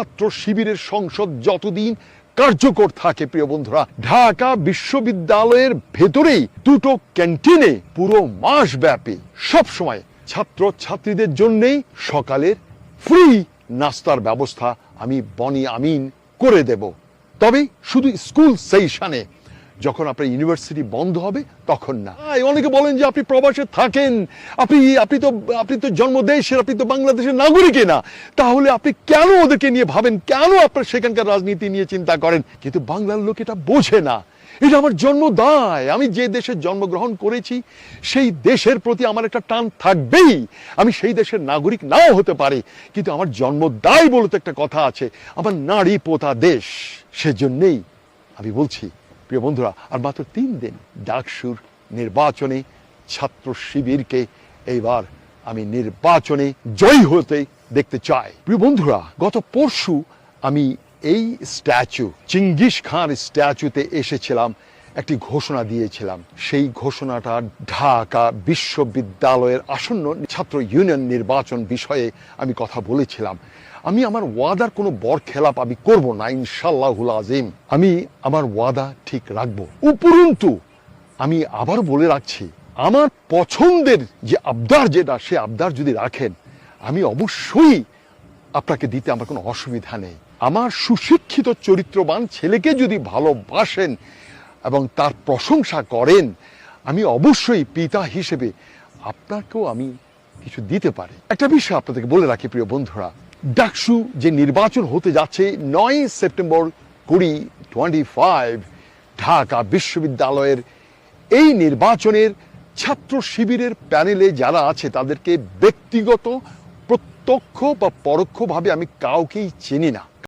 ছাত্র শিবিরের সংসদ যতদিন কার্যকর থাকে প্রিয় বন্ধুরা, ঢাকা বিশ্ববিদ্যালয়ের ভেতরেই দুটো ক্যান্টিনে পুরো মাস ব্যাপী সবসময় ছাত্র ছাত্রীদের জন্যেই সকালের ফ্রি নাস্তার ব্যবস্থা আমি বনি আমিন করে দেব। তবে শুধু স্কুল সেশনে, যখন আপনার ইউনিভার্সিটি বন্ধ হবে তখন না। অনেকে বলেন যে আপনি প্রবাসে থাকেন, আপনি তো জন্মদেশের, আপনি তো বাংলাদেশের নাগরিকই না, তাহলে আপনি কেন ওদেরকে নিয়ে ভাবেন, কেন আপনার সেখানকার রাজনীতি নিয়ে চিন্তা করেন? কিন্তু বাংলার লোক এটা বোঝে না। এটা আমার জন্মদায়। আমি যে দেশে জন্মগ্রহণ করেছি সেই দেশের প্রতি আমার একটা টান থাকবেই। আমি সেই দেশের নাগরিক নাও হতে পারি, কিন্তু আমার জন্মদায় বলতে একটা কথা আছে, আমার নারী পোতা দেশ। সেজন্যেই আমি বলছি প্রিয় বন্ধুরা, আর মাত্র 3 দিন ডাকসুর নির্বাচনে ছাত্র শিবিরকে এইবার আমি নির্বাচনে জয়ী হতে দেখতে চাই। প্রিয় বন্ধুরা, গত পরশু আমি এই স্ট্যাচু, চেঙ্গিস খান স্ট্যাচুতে এসেছিলাম, একটি ঘোষণা দিয়েছিলাম। সেই ঘোষণাটা ঢাকা বিশ্ববিদ্যালয়ের আসন্ন ছাত্র ইউনিয়ন নির্বাচন বিষয়ে আমি কথা বলেছিলাম। আমি আমার ওয়াদার কোনো বরখেলাপ আমি করব না, ইনশাআল্লাহুল আযীম। আমি আমার ওয়াদা ঠিক রাখবো। উপরন্তু আমি আবার বলে রাখছি, আমার পছন্দের যে আবদার, যেটা সে আবদার যদি রাখেন, আমি অবশ্যই আপনাকে দিতে আমার কোনো অসুবিধা নেই। আমার সুশিক্ষিত চরিত্রবান ছেলেকে যদি ভালোবাসেন এবং তার প্রশংসা করেন, আমি অবশ্যই পিতা হিসেবে আপনাকেও আমি কিছু দিতে পারি। একটা বিষয় আপনাদেরকে বলে রাখি প্রিয় বন্ধুরা, ডাকসু যে নির্বাচন হতে যাচ্ছে 9 সেপ্টেম্বর 2025 ঢাকা বিশ্ববিদ্যালয়ের, এই নির্বাচনের ছাত্র শিবিরের প্যানেলে যারা আছে তাদেরকে ব্যক্তিগত, প্রত্যক্ষ বা পরোক্ষভাবে আমি কাউকেই চিনি না।